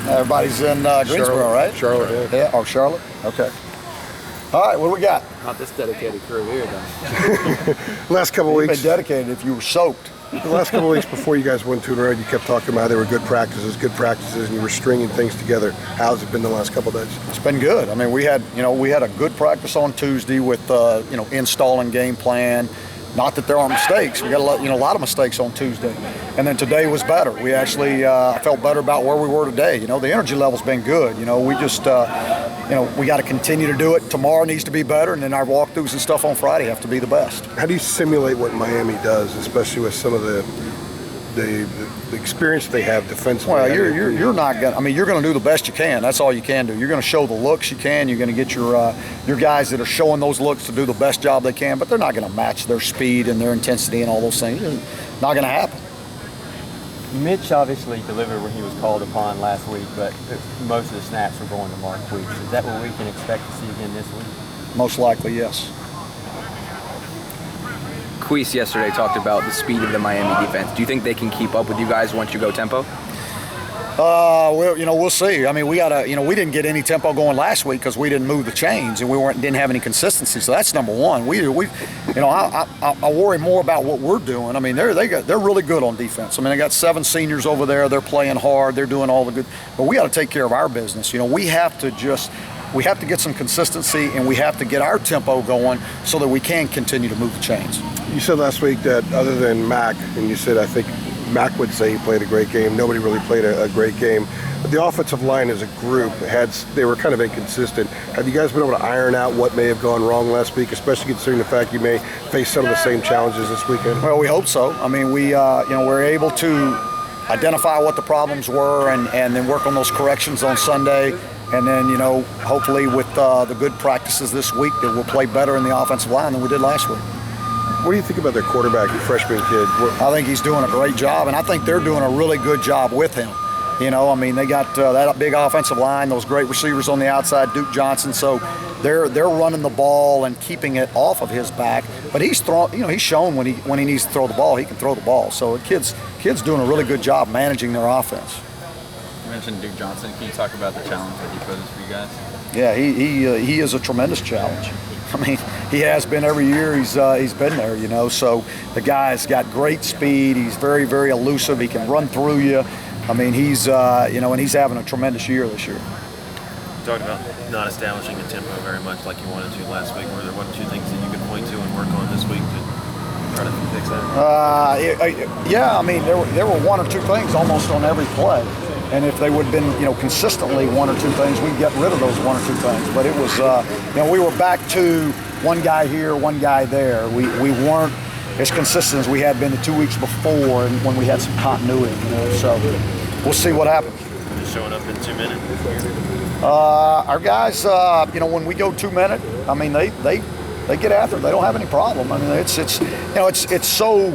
Everybody's in Greensboro, right? Charlotte. Yeah. Oh, Charlotte. Okay. All right, what do we got? Not this dedicated crew here, though. Last couple You've weeks. been dedicated if you were soaked. The last couple of weeks before you guys went 2 in a row, you kept talking about they were good practices, and you were stringing things together. How's it been the last couple of days? It's been good. I mean, we had a good practice on Tuesday with installing game plan. Not that there aren't mistakes. We got a lot of mistakes on Tuesday, and then today was better. We actually felt better about where we were today. The energy level's been good. We just we got to continue to do it. Tomorrow needs to be better, and then our walkthroughs and stuff on Friday have to be the best. How do you simulate what Miami does, especially with some of the experience they have defensively? Well, you're not gonna. I mean, you're going to do the best you can. That's all you can do. You're going to show the looks you can. You're going to get your guys that are showing those looks to do the best job they can. But they're not going to match their speed and their intensity and all those things. It's not going to happen. Mitch obviously delivered when he was called upon last week, but most of the snaps were going to Mark Weeks. Is that what we can expect to see again this week? Most likely, yes. Queese yesterday talked about the speed of the Miami defense. Do you think they can keep up with you guys once you go tempo? We'll see. I mean, we didn't get any tempo going last week because we didn't move the chains and we didn't have any consistency. So that's number one. I worry more about what we're doing. I mean, they're really good on defense. I mean, they got 7 seniors over there. They're playing hard. They're doing all the good. But we got to take care of our business. We have to get some consistency and we have to get our tempo going so that we can continue to move the chains. You said last week that other than Mac, and you said I think Mac would say he played a great game. Nobody really played a great game. But the offensive line as a group they were kind of inconsistent. Have you guys been able to iron out what may have gone wrong last week, especially considering the fact you may face some of the same challenges this weekend? Well, we hope so. I mean, we're able to identify what the problems were and then work on those corrections on Sunday. And then, hopefully with the good practices this week that we'll play better in the offensive line than we did last week. What do you think about their quarterback, the freshman kid? I think he's doing a great job, and I think they're doing a really good job with him. I mean, they got that big offensive line, those great receivers on the outside, Duke Johnson. So they're running the ball and keeping it off of his back. But he's shown when he needs to throw the ball, he can throw the ball. So the kid's doing a really good job managing their offense. You mentioned Duke Johnson. Can you talk about the challenge that he poses for you guys? Yeah, he is a tremendous challenge. I mean, he has been every year he's been there, So the guy's got great speed. He's very, very elusive. He can run through you. I mean, he's and he's having a tremendous year this year. You talked about not establishing a tempo very much like you wanted to last week. Were there 1 or 2 things that you could point to and work on this week to try to fix that? Yeah, I mean, there were 1 or 2 things almost on every play. And if they would have been, consistently 1 or 2 things, we'd get rid of those 1 or 2 things. But it was, we were back to 1 guy here, 1 guy there. We weren't as consistent as we had been the 2 weeks before, and when we had some continuity. So we'll see what happens. Just showing up in 2 minutes. Our guys, when we go 2 minute, I mean, they get after it. They don't have any problem. I mean, it's so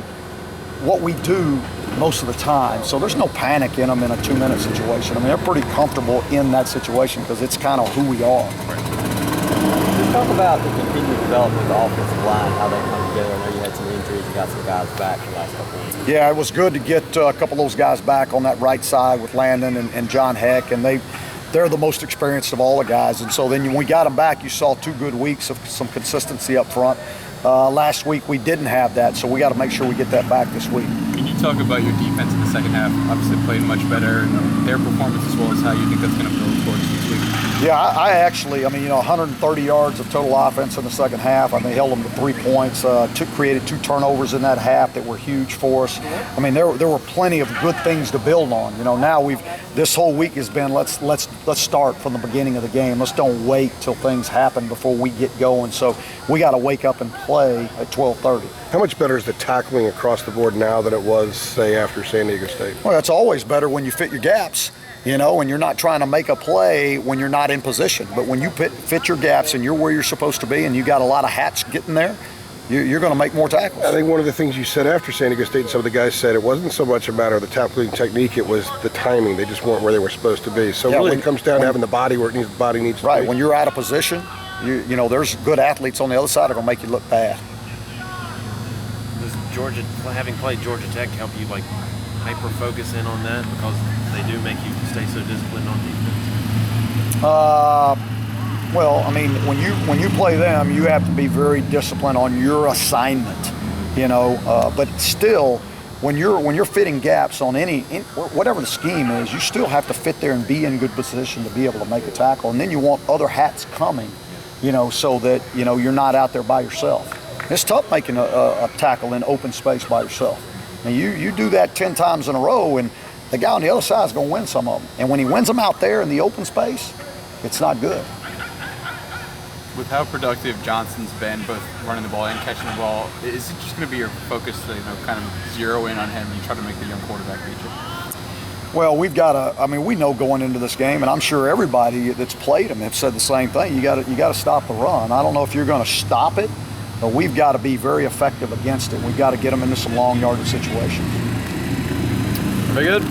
what we do most of the time, so there's no panic in them in a 2-minute situation. I mean, they're pretty comfortable in that situation because it's kind of who we are. Just talk about the continued development of the offensive line, how they come together. I know you had some injuries, you got some guys back the last couple of weeks. Yeah, it was good to get a couple of those guys back on that right side with Landon and John Heck, and they're the most experienced of all the guys. And so then when we got them back, you saw 2 good weeks of some consistency up front. Last week we didn't have that, so we got to make sure we get that back this week. Can you talk about your defense in the second half? Obviously played much better, and their performance as well as how you think that's going to build towards this week. Yeah, I actually, 130 yards of total offense in the second half. I mean, they held them to 3 points, created 2 turnovers in that half that were huge for us. I mean, there were plenty of good things to build on. Now this whole week has been let's start from the beginning of the game. Let's don't wait till things happen before we get going. So we got to wake up and play at 12:30. How much better is the tackling across the board now than it was, say, after San Diego State? Well, it's always better when you fit your gaps, and you're not trying to make a play when you're not in position. But when you fit your gaps and you're where you're supposed to be and you got a lot of hats getting there, you're going to make more tackles. I think one of the things you said after San Diego State, and some of the guys said, it wasn't so much a matter of the tackling technique, it was the timing. They just weren't where they were supposed to be. So really it comes down to having the body where the body needs to be. Right, when you're out of position, there's good athletes on the other side that are going to make you look bad. Does having played Georgia Tech help you hyper focus in on that because they do make you stay so disciplined on defense? Well, I mean, when you play them, you have to be very disciplined on your assignment, you know. But still, when you're fitting gaps on whatever the scheme is, you still have to fit there and be in good position to be able to make a tackle. And then you want other hats coming, you know, so that you're not out there by yourself. It's tough making a tackle in open space by yourself. And you do that 10 times in a row, and the guy on the other side is going to win some of them. And when he wins them out there in the open space, it's not good. With how productive Johnson's been, both running the ball and catching the ball, is it just going to be your focus to kind of zero in on him and try to make the young quarterback beat you? Well, we know going into this game, and I'm sure everybody that's played him have said the same thing. You got to stop the run. I don't know if you're going to stop it, but we've got to be very effective against it. We've got to get them into some long yardage situations. Very good.